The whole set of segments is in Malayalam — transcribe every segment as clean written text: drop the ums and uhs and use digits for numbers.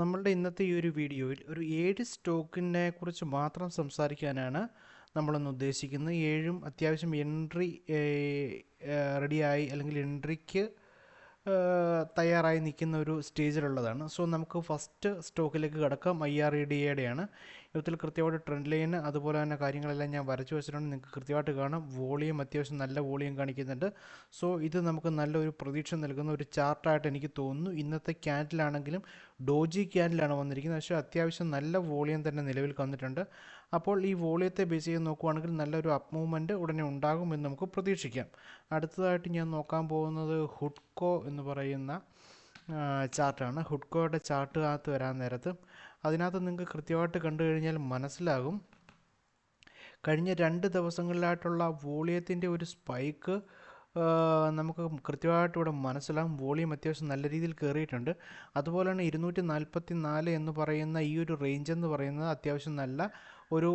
നമ്മളുടെ ഇന്നത്തെ ഈ ഒരു വീഡിയോയിൽ ഒരു 7 സ്റ്റോക്കിനെ കുറിച്ച് മാത്രം സംസാരിക്കാനാണ് നമ്മളൊന്ന് ഉദ്ദേശിക്കുന്നത്. 7ഉം അത്യാവശ്യം എൻട്രി റെഡിയായി അല്ലെങ്കിൽ എൻട്രിക്ക് തയ്യാറായി നിൽക്കുന്ന ഒരു സ്റ്റേജിലുള്ളതാണ്. സോ നമുക്ക് ഫസ്റ്റ് സ്റ്റോക്കിലേക്ക് കടക്കാം. IREDAയുടെയാണ്. ഇതിൽ കൃത്യമായിട്ട് ട്രെൻഡ് ലൈന് അതുപോലെ തന്നെ കാര്യങ്ങളെല്ലാം ഞാൻ വരച്ചു വെച്ചിട്ടുണ്ട്. നിങ്ങൾക്ക് കൃത്യമായിട്ട് കാണാം. വോളിയം അത്യാവശ്യം നല്ല വോളിയം കാണിക്കുന്നുണ്ട്. സോ ഇത് നമുക്ക് നല്ലൊരു പ്രതീക്ഷ നൽകുന്ന ഒരു ചാർട്ടായിട്ട് എനിക്ക് തോന്നുന്നു. ഇന്നത്തെ ക്യാൻഡിലാണെങ്കിലും ഡോജി ക്യാൻഡിലാണ് വന്നിരിക്കുന്നത്. പക്ഷേ അത്യാവശ്യം നല്ല വോളിയം തന്നെ നിലവിൽ വന്നിട്ടുണ്ട്. അപ്പോൾ ഈ വോളിയത്തെ ബേസ് ചെയ്ത് നോക്കുകയാണെങ്കിൽ നല്ലൊരു അപ്പ് മൂവ്മെൻറ്റ് ഉടനെ ഉണ്ടാകുമെന്ന് നമുക്ക് പ്രതീക്ഷിക്കാം. അടുത്തതായിട്ട് ഞാൻ നോക്കാൻ പോകുന്നത് ഹുഡ്കോ എന്ന് പറയുന്ന ചാർട്ടാണ്. ഹുഡ്കോയുടെ ചാർട്ടിനകത്ത് വരാൻ നേരത്ത് അതിനകത്ത് നിങ്ങൾക്ക് കൃത്യമായിട്ട് കണ്ടു കഴിഞ്ഞാൽ മനസ്സിലാകും. കഴിഞ്ഞ 2 ദിവസങ്ങളിലായിട്ടുള്ള വോളിയത്തിൻ്റെ ഒരു സ്പൈക്ക് നമുക്ക് കൃത്യമായിട്ട് ഇവിടെ മനസ്സിലാകും. വോളിയം അത്യാവശ്യം നല്ല രീതിയിൽ കയറിയിട്ടുണ്ട്. അതുപോലെ തന്നെ 244 എന്ന് പറയുന്ന ഈ ഒരു റേഞ്ച് എന്ന് പറയുന്നത് അത്യാവശ്യം നല്ല ഒരു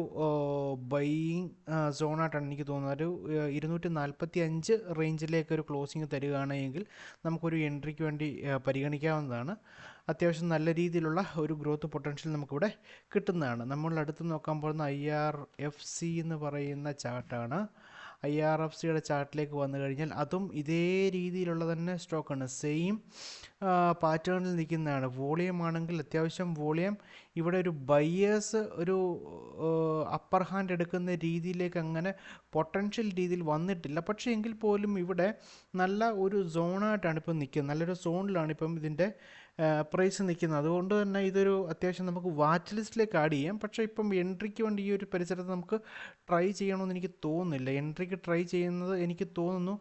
ബൈയിങ് സോണായിട്ടാണ് എനിക്ക് തോന്നുന്നത്. ഒരു 245 റേഞ്ചിലേക്ക് ഒരു ക്ലോസിങ് തരികയാണെങ്കിൽ നമുക്കൊരു എൻട്രിക്ക് വേണ്ടി പരിഗണിക്കാവുന്നതാണ്. അത്യാവശ്യം നല്ല രീതിയിലുള്ള ഒരു ഗ്രോത്ത് പൊട്ടൻഷ്യൽ നമുക്കിവിടെ കിട്ടുന്നതാണ്. നമ്മൾ അടുത്ത് നോക്കാൻ പോകുന്ന IRFC എന്ന് പറയുന്ന ചാർട്ടാണ്. IRFCയുടെ ചാർട്ടിലേക്ക് വന്നു കഴിഞ്ഞാൽ അതും ഇതേ രീതിയിലുള്ള തന്നെ സ്റ്റോക്കാണ്. സെയിം പാറ്റേണിൽ നിൽക്കുന്നതാണ്. വോളിയം ആണെങ്കിൽ അത്യാവശ്യം വോളിയം ഇവിടെ ഒരു ബയേഴ്സ് ഒരു അപ്പർ ഹാൻഡ് എടുക്കുന്ന രീതിയിലേക്ക് അങ്ങനെ പൊട്ടൻഷ്യൽ രീതിയിൽ വന്നിട്ടില്ല. പക്ഷേ എങ്കിൽ പോലും ഇവിടെ നല്ല ഒരു സോണായിട്ടാണ് ഇപ്പം നിൽക്കുന്നത്. നല്ലൊരു സോണിലാണ് ഇപ്പം ഇതിൻ്റെ പ്രൈസ് നിൽക്കുന്നത്. അതുകൊണ്ട് തന്നെ ഇതൊരു അത്യാവശ്യം നമുക്ക് വാച്ച് ലിസ്റ്റിലേക്ക് ആഡ് ചെയ്യാം. പക്ഷേ ഇപ്പം എൻട്രിക്ക് വേണ്ടി ഈ ഒരു പരിസരത്ത് നമുക്ക് ട്രൈ ചെയ്യണമെന്ന് എനിക്ക് തോന്നുന്നില്ല. എൻട്രിക്ക് ട്രൈ ചെയ്യുന്നത് എനിക്ക് തോന്നുന്നു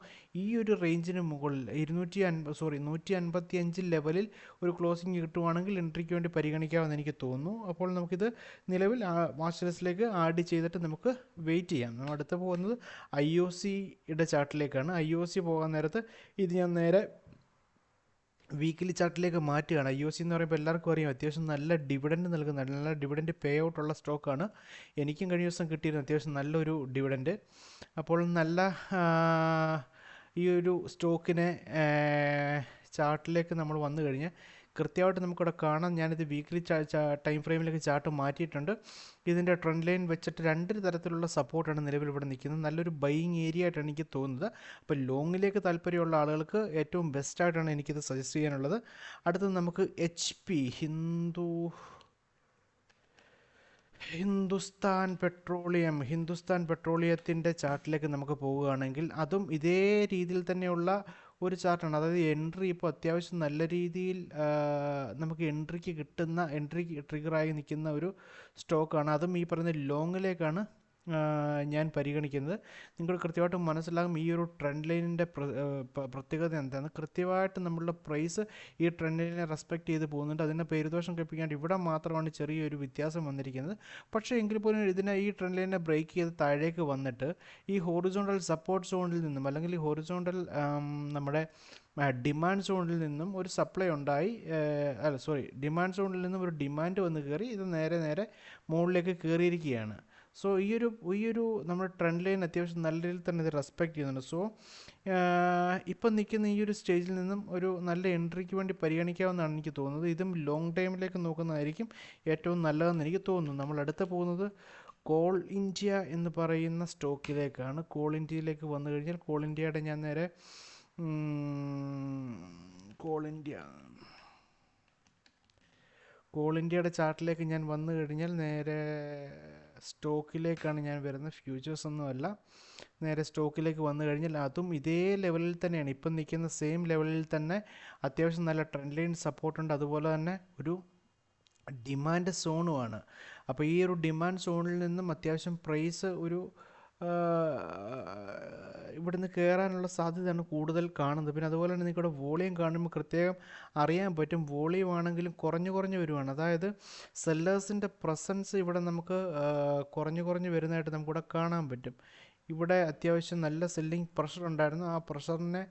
ഈ ഒരു റേഞ്ചിന് മുകളിൽ 155 ലെവലിൽ ഒരു ക്ലോസിങ് കിട്ടുവാണെങ്കിൽ എൻട്രിക്ക് വേണ്ടി പരിഗണിക്കാമെന്ന് എനിക്ക് തോന്നുന്നു. അപ്പോൾ നമുക്കിത് നിലവിൽ വാച്ച് ലിസ്റ്റിലേക്ക് ആഡ് ചെയ്തിട്ട് നമുക്ക് വെയിറ്റ് ചെയ്യാം. നമ്മൾ അടുത്ത് പോകുന്നത് IOCയുടെ ചാർട്ടിലേക്കാണ്. IOC പോകാൻ നേരത്ത് ഇത് ഞാൻ നേരെ വീക്കിലി ചാർട്ടിലേക്ക് മാറ്റുകയാണ്. IOC എന്ന് പറയുമ്പോൾ എല്ലാവർക്കും അറിയാം അത്യാവശ്യം നല്ല ഡിവിഡൻഡ് നൽകുന്ന നല്ല ഡിവിഡൻഡ് പേ ഔട്ടുള്ള സ്റ്റോക്കാണ്. എനിക്കും കഴിഞ്ഞ ദിവസം കിട്ടിയിരുന്നു അത്യാവശ്യം നല്ലൊരു ഡിവിഡൻഡ്. അപ്പോൾ നല്ല ഈ ഒരു സ്റ്റോക്കിനെ ചാർട്ടിലേക്ക് നമ്മൾ വന്നു കഴിഞ്ഞാൽ കൃത്യമായിട്ട് നമുക്കിവിടെ കാണാം. ഞാനിത് വീക്കിലി ടൈം ഫ്രെയിമിലേക്ക് ചാർട്ട് മാറ്റിയിട്ടുണ്ട്. ഇതിൻ്റെ ട്രെൻഡ് ലൈൻ വെച്ചിട്ട് 2 തരത്തിലുള്ള സപ്പോർട്ടാണ് നിലവിൽ ഇവിടെ നിൽക്കുന്നത്. നല്ലൊരു ബൈയിങ് ഏരിയ ആയിട്ടാണ് എനിക്ക് തോന്നുന്നത്. അപ്പോൾ ലോങ്ങിലേക്ക് താല്പര്യമുള്ള ആളുകൾക്ക് ഏറ്റവും ബെസ്റ്റായിട്ടാണ് എനിക്കിത് സജസ്റ്റ് ചെയ്യാനുള്ളത്. അടുത്തത് നമുക്ക് HP ഹിന്ദുസ്ഥാൻ പെട്രോളിയത്തിൻ്റെ ചാർട്ടിലേക്ക് നമുക്ക് പോവുകയാണെങ്കിൽ അതും ഇതേ രീതിയിൽ തന്നെയുള്ള ഒരു ചാർട്ടാണ്. അതായത് എൻട്രി ഇപ്പോൾ അത്യാവശ്യം നല്ല രീതിയിൽ നമുക്ക് എൻട്രിക്ക് കിട്ടുന്ന ട്രിഗറായി നിൽക്കുന്ന ഒരു സ്റ്റോക്കാണ്. അതും ഈ പറയുന്ന ലോങ്ങിലേക്കാണ് ഞാൻ പരിഗണിക്കുന്നത്. നിങ്ങൾ കൃത്യമായിട്ട് മനസ്സിലാകും ഈ ഒരു ട്രെൻഡ് ലൈനിൻ്റെ പ്രത്യേകത എന്താണ്. കൃത്യമായിട്ട് നമ്മളുടെ പ്രൈസ് ഈ ട്രെൻഡ് ലൈനിനെ റെസ്പെക്റ്റ് ചെയ്ത് പോകുന്നുണ്ട്. അതിനെ പേരുദോഷം കൽപ്പിക്കാണ്ട് ഇവിടെ മാത്രമാണ് ചെറിയൊരു വ്യത്യാസം വന്നിരിക്കുന്നത്. പക്ഷേ എങ്കിൽ പോലും ഈ ട്രെൻഡ് ലൈനിനെ ബ്രേക്ക് ചെയ്ത് താഴേക്ക് വന്നിട്ട് ഈ ഹോറിസോണ്ടൽ സപ്പോർട്ട് സോണിൽ നിന്നും അല്ലെങ്കിൽ ഈ ഹോറിസോണ്ടൽ നമ്മുടെ ഡിമാൻഡ് സോണിൽ നിന്നും ഒരു സപ്ലൈ ഉണ്ടായി ഡിമാൻഡ് സോണിൽ നിന്നും ഒരു ഡിമാൻഡ് വന്ന് കയറി ഇത് നേരെ മുകളിലേക്ക് കയറിയിരിക്കുകയാണ്. സോ ഈ ഒരു നമ്മുടെ ട്രെൻഡ് ലൈൻ അത്യാവശ്യം നല്ല രീതിയിൽ തന്നെ ഇത് റെസ്പെക്റ്റ് ചെയ്യുന്നുണ്ട്. സോ ഇപ്പം നിൽക്കുന്ന ഈ ഒരു സ്റ്റേജിൽ നിന്നും ഒരു നല്ല എൻട്രിക്ക് വേണ്ടി പരിഗണിക്കാവുന്നതാണ് എനിക്ക് തോന്നുന്നത്. ഇതും ലോങ് ടൈമിലേക്ക് നോക്കുന്നതായിരിക്കും ഏറ്റവും നല്ലതെന്ന് എനിക്ക് തോന്നുന്നു. നമ്മൾ അടുത്ത് പോകുന്നത് കോൾ ഇന്ത്യ എന്ന് പറയുന്ന സ്റ്റോക്കിലേക്കാണ്. കോൾ ഇന്ത്യയിലേക്ക് വന്നു കഴിഞ്ഞാൽ കോൾ ഇന്ത്യയുടെ ഞാൻ നേരെ കോൾ ഇന്ത്യയുടെ ചാർട്ടിലേക്ക് ഞാൻ വന്നു കഴിഞ്ഞാൽ നേരെ സ്റ്റോക്കിലേക്കാണ് ഞാൻ വരുന്നത്. ഫ്യൂച്ചേഴ്സ് ഒന്നുമല്ല, നേരെ സ്റ്റോക്കിലേക്ക് വന്നു കഴിഞ്ഞാൽ അതും ഇതേ ലെവലിൽ തന്നെയാണ് ഇപ്പം നിൽക്കുന്ന സെയിം ലെവലിൽ തന്നെ അത്യാവശ്യം നല്ല ട്രെൻഡ് ലൈൻ സപ്പോർട്ടുണ്ട്. അതുപോലെ തന്നെ ഒരു ഡിമാൻഡ് സോണുമാണ്. അപ്പോൾ ഈ ഒരു ഡിമാൻഡ് സോണിൽ നിന്നും അത്യാവശ്യം പ്രൈസ് ഒരു ഇവിടുന്ന് കയറാനുള്ള സാധ്യതയാണ് കൂടുതൽ കാണുന്നത്. പിന്നെ അതുപോലെ തന്നെ നിങ്ങളുടെ വോളിയം കാണുമ്പോൾ പ്രത്യേകം അറിയാൻ പറ്റും. വോളിയം ആണെങ്കിലും കുറഞ്ഞു വരുവാണ്. അതായത് സെല്ലേഴ്സിൻ്റെ പ്രസൻസ് ഇവിടെ നമുക്ക് കുറഞ്ഞു വരുന്നതായിട്ട് നമുക്കിവിടെ കാണാൻ പറ്റും. ഇവിടെ അത്യാവശ്യം നല്ല സെല്ലിംഗ് പ്രഷർ ഉണ്ടായിരുന്നു. ആ പ്രഷറിനെ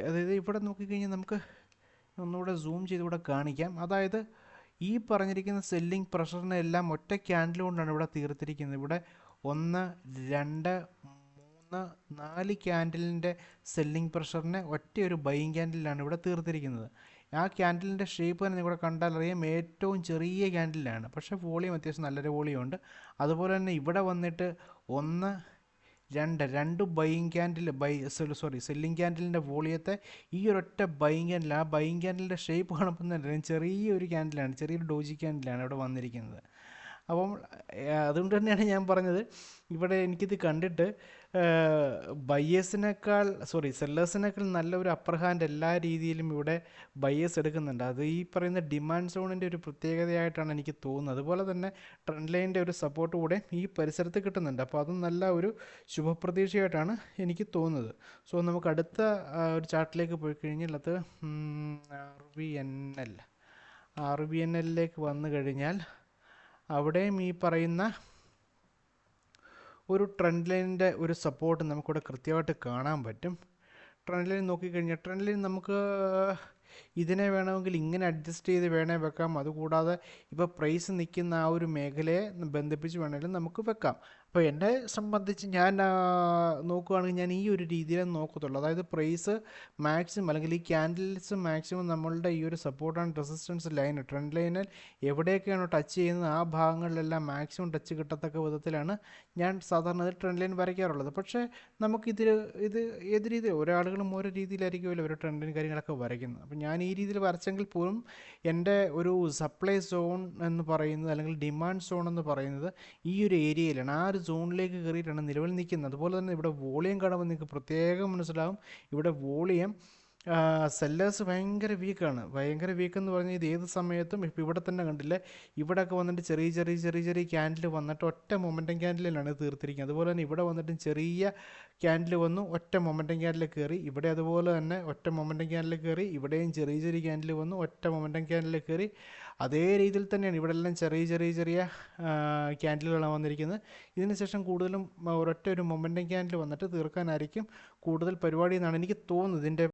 അതായത് ഇവിടെ നോക്കിക്കഴിഞ്ഞാൽ നമുക്ക് ഒന്നുകൂടെ സൂം ചെയ്ത് ഇവിടെ കാണിക്കാം. അതായത് ഈ പറഞ്ഞിരിക്കുന്ന സെല്ലിംഗ് പ്രഷറിനെ എല്ലാം ഒറ്റ ക്യാൻഡിൽ കൊണ്ടാണ് ഇവിടെ തീർത്തിരിക്കുന്നത്. ഇവിടെ 1, 2, 3, 4 ക്യാൻഡിലിൻ്റെ സെല്ലിംഗ് പ്രഷറിനെ ഒറ്റ ഒരു ബൈയിങ് ക്യാൻഡിലാണ് ഇവിടെ തീർത്തിരിക്കുന്നത്. ആ ക്യാൻഡിലിൻ്റെ ഷേപ്പ് തന്നെ നിങ്ങളുടെ കണ്ടാൽ അറിയാം ഏറ്റവും ചെറിയ ക്യാൻഡിലാണ്, പക്ഷേ വോളിയം അത്യാവശ്യം നല്ലൊരു വോളിയം ഉണ്ട്. അതുപോലെ തന്നെ ഇവിടെ വന്നിട്ട് 1 2 ബൈയിങ് ക്യാൻഡിൽ സെല്ലിങ് ക്യാൻഡിലിൻ്റെ വോളിയത്തെ ഈ ഒരൊറ്റ ബൈയിങ് ക്യാൻഡിൽ, ആ ബൈയിങ് ക്യാൻഡിലിൻ്റെ ഷേപ്പ് കാണുമ്പോൾ തന്നെ ചെറിയൊരു ക്യാൻഡിലാണ്, ചെറിയൊരു ഡോജി ക്യാൻഡിലാണ് ഇവിടെ വന്നിരിക്കുന്നത്. അപ്പം അതുകൊണ്ട് തന്നെയാണ് ഞാൻ പറഞ്ഞത് ഇവിടെ എനിക്കിത് കണ്ടിട്ട് സെല്ലേഴ്സിനേക്കാൾ നല്ല ഒരു അപ്പർ ഹാൻഡ് എല്ലാ രീതിയിലും ഇവിടെ ബയേഴ്സ് എടുക്കുന്നുണ്ട്. അത് ഈ പറയുന്ന ഡിമാൻഡ് സോണിൻ്റെ ഒരു പ്രത്യേകതയായിട്ടാണ് എനിക്ക് തോന്നുന്നത്. അതുപോലെ തന്നെ ട്രെൻഡ് ലൈനിൻ്റെ ഒരു സപ്പോർട്ട് കൂടെ ഈ പരിസരത്ത് കിട്ടുന്നുണ്ട്. അപ്പോൾ അതും നല്ല ഒരു ശുഭപ്രതീക്ഷയായിട്ടാണ് എനിക്ക് തോന്നുന്നത്. സോ നമുക്ക് അടുത്ത ഒരു ചാർട്ടിലേക്ക് പോയി കഴിഞ്ഞാൽ അത് RVNL വന്നു കഴിഞ്ഞാൽ അവിടെയും ഈ പറയുന്ന ഒരു ട്രെൻഡ് ലൈനിൻ്റെ ഒരു സപ്പോർട്ട് നമുക്കിവിടെ കൃത്യമായിട്ട് കാണാൻ പറ്റും. ട്രെൻഡ് ലൈൻ നോക്കിക്കഴിഞ്ഞാൽ ട്രെൻഡ് ലൈൻ നമുക്ക് ഇതിനെ വേണമെങ്കിൽ ഇങ്ങനെ അഡ്ജസ്റ്റ് ചെയ്ത് വേണേ വെക്കാം. അതുകൂടാതെ ഇപ്പോൾ പ്രൈസ് നിൽക്കുന്ന ആ ഒരു മേഖലയെ ബന്ധിപ്പിച്ച് വേണമെങ്കിലും നമുക്ക് വെക്കാം. അപ്പോൾ എന്നെ സംബന്ധിച്ച് ഞാൻ നോക്കുകയാണെങ്കിൽ ഞാൻ ഈ ഒരു രീതിയിലേ നോക്കത്തുള്ളൂ. അതായത് പ്രൈസ് മാക്സിമം അല്ലെങ്കിൽ ഈ ക്യാൻഡിൽസ് മാക്സിമം നമ്മളുടെ ഈ ഒരു support and resistance line trend ലൈനിൽ എവിടെയൊക്കെയാണോ ടച്ച് ചെയ്യുന്നത് ആ ഭാഗങ്ങളിലെല്ലാം മാക്സിമം ടച്ച് കിട്ടത്തക്ക വിധത്തിലാണ് ഞാൻ സാധാരണ ട്രെൻഡ് ലൈൻ വരയ്ക്കാറുള്ളത്. പക്ഷേ ഇത് ഏത് രീതിയിൽ ഒരാളുകളും ഓരോ രീതിയിലായിരിക്കുമല്ലോ ഒരു ട്രെൻഡ് ലൈൻ കാര്യങ്ങളൊക്കെ വരയ്ക്കുന്നത്. അപ്പോൾ ഞാൻ ഈ രീതിയിൽ വരച്ചെങ്കിൽ പോലും എൻ്റെ ഒരു സപ്ലൈ സോൺ എന്ന് പറയുന്നത് അല്ലെങ്കിൽ ഡിമാൻഡ് സോൺ എന്ന് പറയുന്നത് ഈ ഒരു ഏരിയയിലാണ്, ആ ഒരു സോണിലേക്ക് കയറിയിട്ടാണ് നിലവിൽ നിൽക്കുന്നത്. അതുപോലെ തന്നെ ഇവിടെ വോളിയം കാണുമ്പോൾ നിങ്ങൾക്ക് പ്രത്യേകം മനസ്സിലാവും. ഇവിടെ വോളിയം സെല്ലേഴ്സ് ഭയങ്കര വീക്കാണ്. ഭയങ്കര വീക്കെന്ന് പറഞ്ഞാൽ ഇത് ഏത് സമയത്തും ഇപ്പോൾ ഇവിടെ തന്നെ കണ്ടില്ലേ, ഇവിടെയൊക്കെ വന്നിട്ട് ചെറിയ ക്യാൻഡിൽ വന്നിട്ട് ഒറ്റ മൊമെൻറ്റം ക്യാൻഡിലാണ് തീർത്തിരിക്കുന്നത്. അതുപോലെ തന്നെ ഇവിടെ വന്നിട്ട് ചെറിയ ക്യാൻഡിൽ വന്നു ഒറ്റ മൊമെൻറ്റം ക്യാൻഡിൽ കയറി, ഇവിടെ അതുപോലെ തന്നെ ഒറ്റ മൊമെൻറ്റം ക്യാൻഡിൽ കയറി, ഇവിടെയും ചെറിയ ക്യാൻഡിൽ വന്നു ഒറ്റ മൊമെൻറ്റം ക്യാൻഡിൽ കയറി. അതേ രീതിയിൽ തന്നെയാണ് ഇവിടെ എല്ലാം ചെറിയ ക്യാൻഡിലുകളാണ് വന്നിരിക്കുന്നത്. ഇതിന് ശേഷം കൂടുതലും ഒരു മൊമെൻറ്റം ക്യാൻഡിൽ വന്നിട്ട് തീർക്കാനായിരിക്കും കൂടുതൽ പരിപാടി എന്നാണ് എനിക്ക് തോന്നുന്നത്. ഇതിൻ്റെ